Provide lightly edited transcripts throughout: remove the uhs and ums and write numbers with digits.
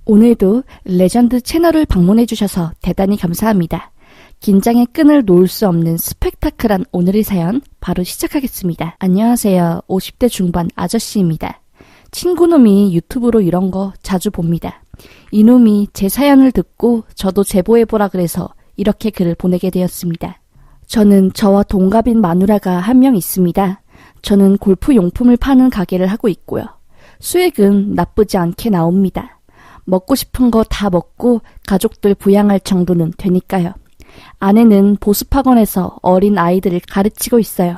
오늘도 레전드 채널을 방문해주셔서 대단히 감사합니다. 긴장의 끈을 놓을 수 없는 스펙타클한 오늘의 사연 바로 시작하겠습니다. 안녕하세요. 50대 중반 아저씨입니다. 친구놈이 유튜브로 이런 거 자주 봅니다. 이놈이 제 사연을 듣고 저도 제보해보라 그래서 이렇게 글을 보내게 되었습니다. 저는 저와 동갑인 마누라가 한 명 있습니다. 저는 골프 용품을 파는 가게를 하고 있고요. 수익은 나쁘지 않게 나옵니다. 먹고 싶은 거 다 먹고 가족들 부양할 정도는 되니까요. 아내는 보습학원에서 어린 아이들을 가르치고 있어요.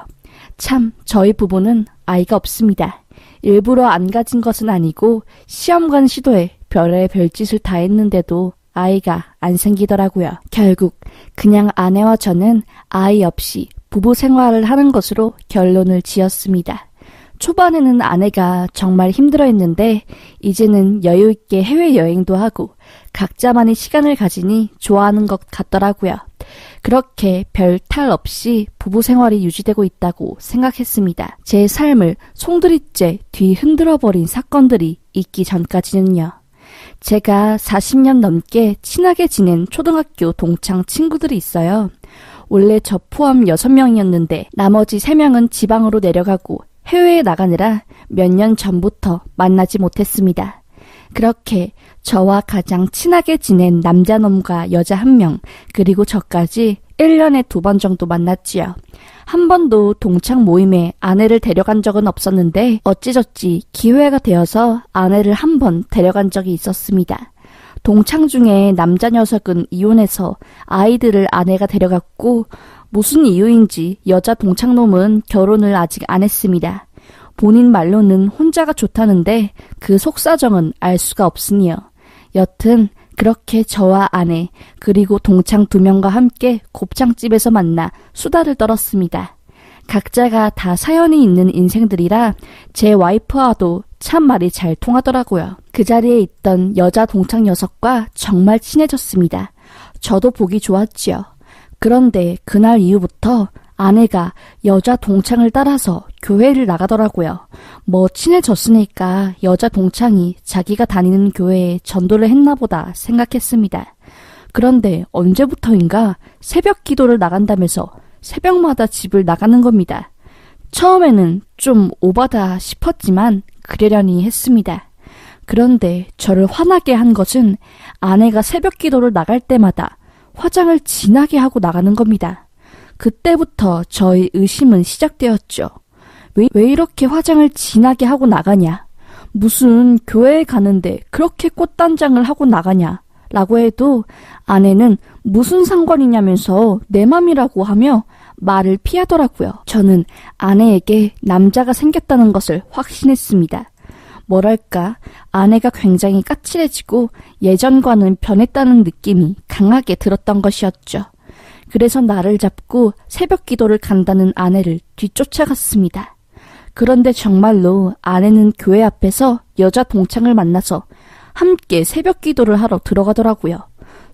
참 저희 부부는 아이가 없습니다. 일부러 안 가진 것은 아니고 시험관 시도에 별의 별짓을 다 했는데도 아이가 안 생기더라고요. 결국 그냥 아내와 저는 아이 없이 부부 생활을 하는 것으로 결론을 지었습니다. 초반에는 아내가 정말 힘들어했는데 이제는 여유있게 해외여행도 하고 각자만의 시간을 가지니 좋아하는 것 같더라고요. 그렇게 별 탈 없이 부부 생활이 유지되고 있다고 생각했습니다. 제 삶을 송두리째 뒤 흔들어버린 사건들이 있기 전까지는요. 제가 40년 넘게 친하게 지낸 초등학교 동창 친구들이 있어요. 원래 저 포함 6명이었는데 나머지 3명은 지방으로 내려가고 해외에 나가느라 몇 년 전부터 만나지 못했습니다. 그렇게 저와 가장 친하게 지낸 남자놈과 여자 1명, 그리고 저까지 1년에 2번 정도 만났지요. 한 번도 동창 모임에 아내를 데려간 적은 없었는데 어찌저찌 기회가 되어서 아내를 한 번 데려간 적이 있었습니다. 동창 중에 남자 녀석은 이혼해서 아이들을 아내가 데려갔고 무슨 이유인지 여자 동창놈은 결혼을 아직 안 했습니다. 본인 말로는 혼자가 좋다는데 그 속사정은 알 수가 없으니요. 여튼 그렇게 저와 아내 그리고 동창 2명과 함께 곱창집에서 만나 수다를 떨었습니다. 각자가 다 사연이 있는 인생들이라 제 와이프와도 참 말이 잘 통하더라고요. 그 자리에 있던 여자 동창 녀석과 정말 친해졌습니다. 저도 보기 좋았지요. 그런데 그날 이후부터 아내가 여자 동창을 따라서 교회를 나가더라고요. 뭐 친해졌으니까 여자 동창이 자기가 다니는 교회에 전도를 했나 보다 생각했습니다. 그런데 언제부터인가 새벽 기도를 나간다면서 새벽마다 집을 나가는 겁니다. 처음에는 좀 오바다 싶었지만 그러려니 했습니다. 그런데 저를 화나게 한 것은 아내가 새벽 기도를 나갈 때마다 화장을 진하게 하고 나가는 겁니다. 그때부터 저의 의심은 시작되었죠. 왜 이렇게 화장을 진하게 하고 나가냐? 무슨 교회에 가는데 그렇게 꽃단장을 하고 나가냐? 라고 해도 아내는 무슨 상관이냐면서 내 맘이라고 하며 말을 피하더라고요. 저는 아내에게 남자가 생겼다는 것을 확신했습니다. 뭐랄까, 아내가 굉장히 까칠해지고 예전과는 변했다는 느낌이 강하게 들었던 것이었죠. 그래서 나를 잡고 새벽 기도를 간다는 아내를 뒤쫓아갔습니다. 그런데 정말로 아내는 교회 앞에서 여자 동창을 만나서 함께 새벽 기도를 하러 들어가더라고요.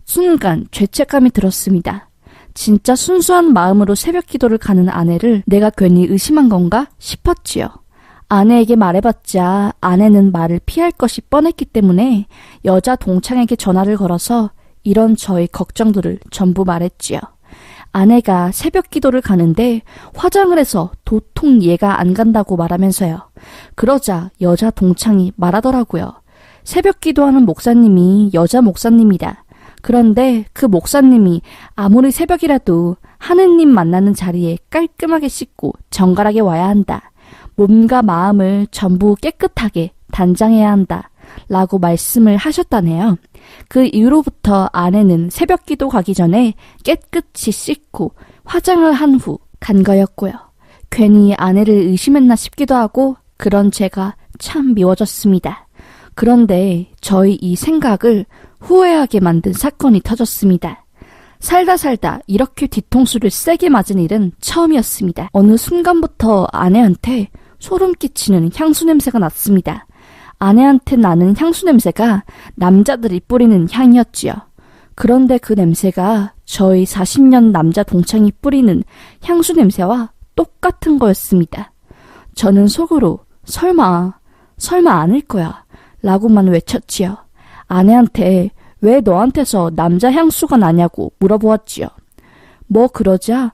순간 죄책감이 들었습니다. 진짜 순수한 마음으로 새벽 기도를 가는 아내를 내가 괜히 의심한 건가 싶었지요. 아내에게 말해봤자 아내는 말을 피할 것이 뻔했기 때문에 여자 동창에게 전화를 걸어서 이런 저의 걱정들을 전부 말했지요. 아내가 새벽 기도를 가는데 화장을 해서 도통 이해가 안 간다고 말하면서요. 그러자 여자 동창이 말하더라고요. 새벽 기도하는 목사님이 여자 목사님이다. 그런데 그 목사님이 아무리 새벽이라도 하느님 만나는 자리에 깔끔하게 씻고 정갈하게 와야 한다. 몸과 마음을 전부 깨끗하게 단장해야 한다. 라고 말씀을 하셨다네요. 그 이후로부터 아내는 새벽 기도 가기 전에 깨끗이 씻고 화장을 한 후 간 거였고요. 괜히 아내를 의심했나 싶기도 하고 그런 제가 참 미워졌습니다. 그런데 저희 이 생각을 후회하게 만든 사건이 터졌습니다. 살다 이렇게 뒤통수를 세게 맞은 일은 처음이었습니다. 어느 순간부터 아내한테 소름 끼치는 향수 냄새가 났습니다. 아내한테 나는 향수 냄새가 남자들이 뿌리는 향이었지요. 그런데 그 냄새가 저희 40년 남자 동창이 뿌리는 향수 냄새와 똑같은 거였습니다. 저는 속으로 설마 아닐 거야 라고만 외쳤지요. 아내한테 왜 너한테서 남자 향수가 나냐고 물어보았지요. 뭐 그러자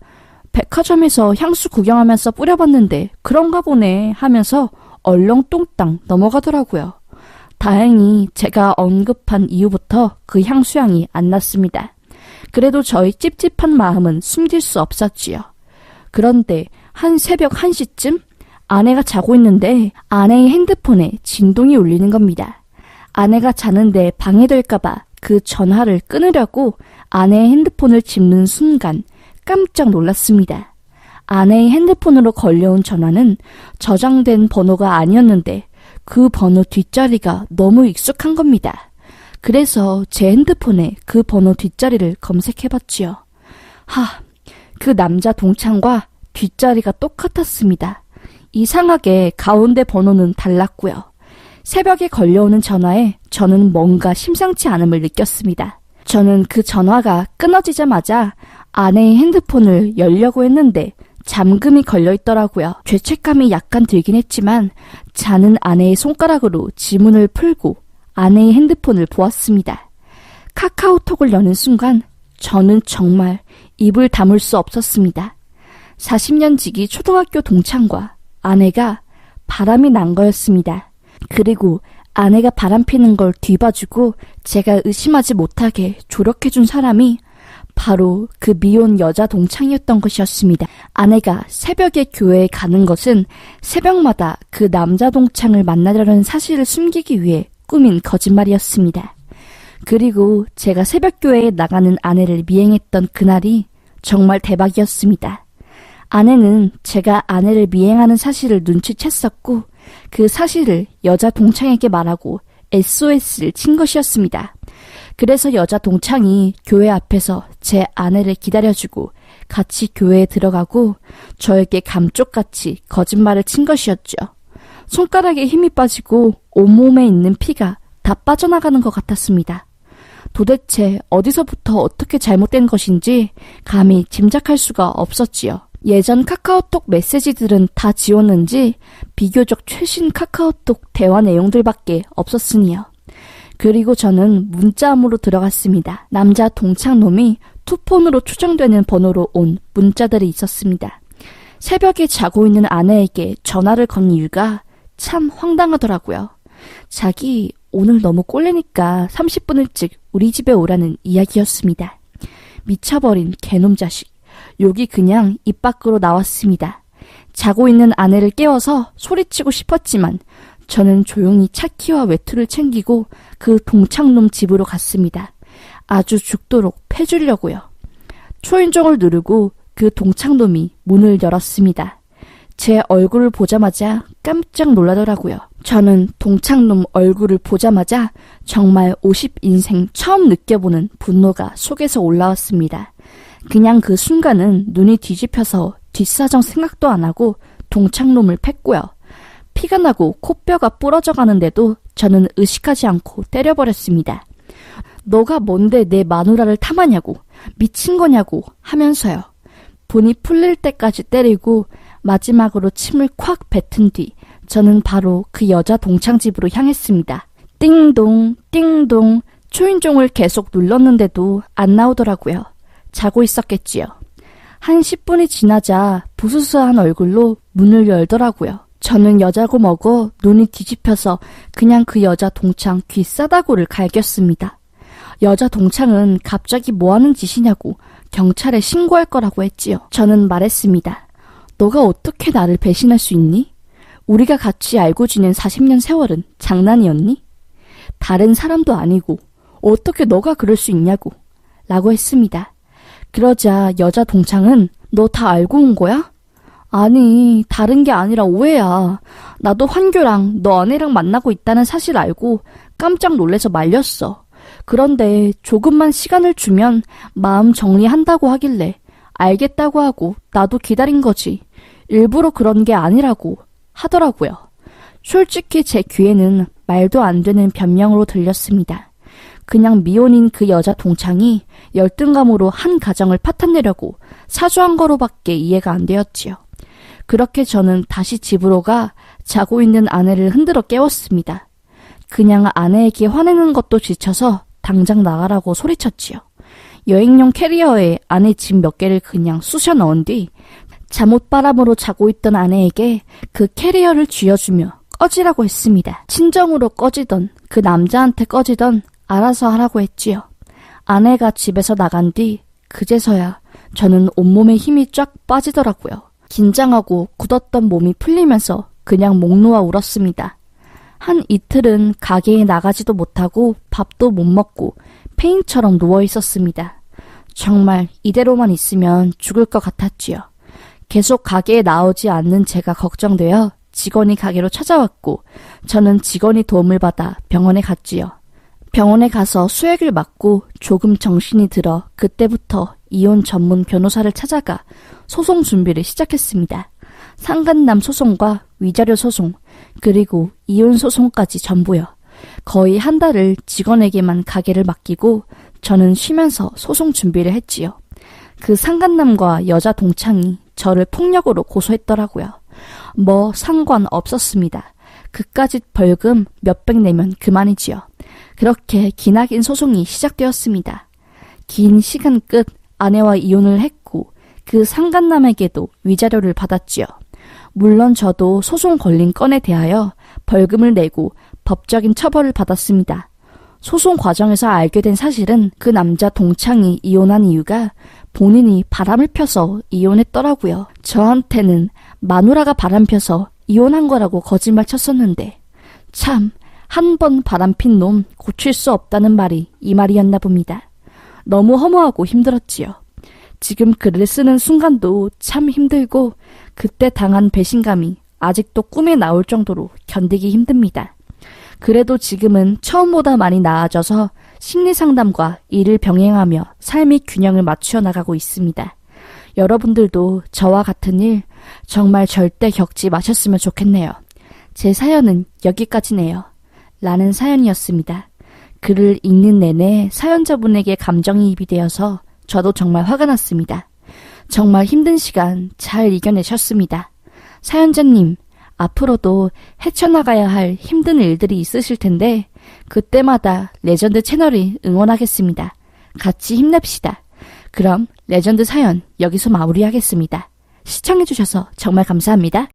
백화점에서 향수 구경하면서 뿌려봤는데 그런가 보네 하면서 얼렁뚱땅 넘어가더라고요. 다행히 제가 언급한 이후부터 그 향수향이 안 났습니다. 그래도 저희 찝찝한 마음은 숨길 수 없었지요. 그런데 한 새벽 1시쯤 아내가 자고 있는데 아내의 핸드폰에 진동이 울리는 겁니다. 아내가 자는데 방해될까봐 그 전화를 끊으려고 아내의 핸드폰을 짚는 순간 깜짝 놀랐습니다. 아내의 핸드폰으로 걸려온 전화는 저장된 번호가 아니었는데 그 번호 뒷자리가 너무 익숙한 겁니다. 그래서 제 핸드폰에 그 번호 뒷자리를 검색해봤지요. 그 남자 동창과 뒷자리가 똑같았습니다. 이상하게 가운데 번호는 달랐고요. 새벽에 걸려오는 전화에 저는 뭔가 심상치 않음을 느꼈습니다. 저는 그 전화가 끊어지자마자 아내의 핸드폰을 열려고 했는데 잠금이 걸려있더라고요. 죄책감이 약간 들긴 했지만 자는 아내의 손가락으로 지문을 풀고 아내의 핸드폰을 보았습니다. 카카오톡을 여는 순간 저는 정말 입을 다물 수 없었습니다. 40년 지기 초등학교 동창과 아내가 바람이 난 거였습니다. 그리고 아내가 바람피는 걸 뒤봐주고 제가 의심하지 못하게 조력해준 사람이 바로 그 미혼 여자 동창이었던 것이었습니다. 아내가 새벽에 교회에 가는 것은 새벽마다 그 남자 동창을 만나려는 사실을 숨기기 위해 꾸민 거짓말이었습니다. 그리고 제가 새벽교회에 나가는 아내를 미행했던 그날이 정말 대박이었습니다. 아내는 제가 아내를 미행하는 사실을 눈치챘었고 그 사실을 여자 동창에게 말하고 SOS를 친 것이었습니다. 그래서 여자 동창이 교회 앞에서 제 아내를 기다려주고 같이 교회에 들어가고 저에게 감쪽같이 거짓말을 친 것이었죠. 손가락에 힘이 빠지고 온몸에 있는 피가 다 빠져나가는 것 같았습니다. 도대체 어디서부터 어떻게 잘못된 것인지 감히 짐작할 수가 없었지요. 예전 카카오톡 메시지들은 다 지웠는지 비교적 최신 카카오톡 대화 내용들밖에 없었으니요. 그리고 저는 문자함으로 들어갔습니다. 남자 동창놈이 투폰으로 추정되는 번호로 온 문자들이 있었습니다. 새벽에 자고 있는 아내에게 전화를 건 이유가 참 황당하더라고요. 자기 오늘 너무 꼴리니까 30분 일찍 우리 집에 오라는 이야기였습니다. 미쳐버린 개놈 자식. 욕이 그냥 입 밖으로 나왔습니다. 자고 있는 아내를 깨워서 소리치고 싶었지만 저는 조용히 차키와 외투를 챙기고 그 동창놈 집으로 갔습니다. 아주 죽도록 패주려고요. 초인종을 누르고 그 동창놈이 문을 열었습니다. 제 얼굴을 보자마자 깜짝 놀라더라고요. 저는 동창놈 얼굴을 보자마자 정말 50인생 처음 느껴보는 분노가 속에서 올라왔습니다. 그냥 그 순간은 눈이 뒤집혀서 뒷사정 생각도 안 하고 동창놈을 팼고요. 피가 나고 코뼈가 부러져 가는데도 저는 의식하지 않고 때려버렸습니다. 너가 뭔데 내 마누라를 탐하냐고, 미친 거냐고 하면서요. 분이 풀릴 때까지 때리고 마지막으로 침을 콱 뱉은 뒤 저는 바로 그 여자 동창 집으로 향했습니다. 띵동 띵동 초인종을 계속 눌렀는데도 안 나오더라고요. 자고 있었겠지요. 한 10분이 지나자 부스스한 얼굴로 문을 열더라고요. 저는 여자고 뭐고 눈이 뒤집혀서 그냥 그 여자 동창 귀 싸다구를 갈겼습니다. 여자 동창은 갑자기 뭐하는 짓이냐고 경찰에 신고할 거라고 했지요. 저는 말했습니다. 너가 어떻게 나를 배신할 수 있니? 우리가 같이 알고 지낸 40년 세월은 장난이었니? 다른 사람도 아니고 어떻게 너가 그럴 수 있냐고 라고 했습니다. 그러자 여자 동창은 너 다 알고 온 거야? 아니, 다른 게 아니라 오해야. 나도 환교랑 너 아내랑 만나고 있다는 사실 알고 깜짝 놀래서 말렸어. 그런데 조금만 시간을 주면 마음 정리한다고 하길래 알겠다고 하고 나도 기다린 거지. 일부러 그런 게 아니라고 하더라고요. 솔직히 제 귀에는 말도 안 되는 변명으로 들렸습니다. 그냥 미혼인 그 여자 동창이 열등감으로 한 가정을 파탄내려고 사주한 거로밖에 이해가 안 되었지요. 그렇게 저는 다시 집으로 가 자고 있는 아내를 흔들어 깨웠습니다. 그냥 아내에게 화내는 것도 지쳐서 당장 나가라고 소리쳤지요. 여행용 캐리어에 아내 짐 몇 개를 그냥 쑤셔 넣은 뒤 잠옷바람으로 자고 있던 아내에게 그 캐리어를 쥐어주며 꺼지라고 했습니다. 친정으로 꺼지던 그 남자한테 꺼지던 알아서 하라고 했지요. 아내가 집에서 나간 뒤 그제서야 저는 온몸에 힘이 쫙 빠지더라고요. 긴장하고 굳었던 몸이 풀리면서 그냥 목 놓아 울었습니다. 한 이틀은 가게에 나가지도 못하고 밥도 못 먹고 폐인처럼 누워 있었습니다. 정말 이대로만 있으면 죽을 것 같았지요. 계속 가게에 나오지 않는 제가 걱정되어 직원이 가게로 찾아왔고 저는 직원이 도움을 받아 병원에 갔지요. 병원에 가서 수액을 맞고 조금 정신이 들어 그때부터 이혼 전문 변호사를 찾아가 소송 준비를 시작했습니다. 상간남 소송과 위자료 소송, 그리고 이혼 소송까지 전부요. 거의 한 달을 직원에게만 가게를 맡기고 저는 쉬면서 소송 준비를 했지요. 그 상간남과 여자 동창이 저를 폭력으로 고소했더라고요. 뭐 상관없었습니다. 그까짓 벌금 몇백 내면 그만이지요. 그렇게 기나긴 소송이 시작되었습니다. 긴 시간 끝 아내와 이혼을 했고 그 상간남에게도 위자료를 받았지요. 물론 저도 소송 걸린 건에 대하여 벌금을 내고 법적인 처벌을 받았습니다. 소송 과정에서 알게 된 사실은 그 남자 동창이 이혼한 이유가 본인이 바람을 펴서 이혼했더라고요. 저한테는 마누라가 바람 펴서 이혼한 거라고 거짓말 쳤었는데 참 한 번 바람핀 놈 고칠 수 없다는 말이 이 말이었나 봅니다. 너무 허무하고 힘들었지요. 지금 글을 쓰는 순간도 참 힘들고 그때 당한 배신감이 아직도 꿈에 나올 정도로 견디기 힘듭니다. 그래도 지금은 처음보다 많이 나아져서 심리상담과 일을 병행하며 삶의 균형을 맞추어 나가고 있습니다. 여러분들도 저와 같은 일 정말 절대 겪지 마셨으면 좋겠네요. 제 사연은 여기까지네요. 라는 사연이었습니다. 글을 읽는 내내 사연자분에게 감정이입이 되어서 저도 정말 화가 났습니다. 정말 힘든 시간 잘 이겨내셨습니다. 사연자님, 앞으로도 헤쳐나가야 할 힘든 일들이 있으실 텐데 그때마다 레전드 채널이 응원하겠습니다. 같이 힘냅시다. 그럼 레전드 사연 여기서 마무리하겠습니다. 시청해주셔서 정말 감사합니다.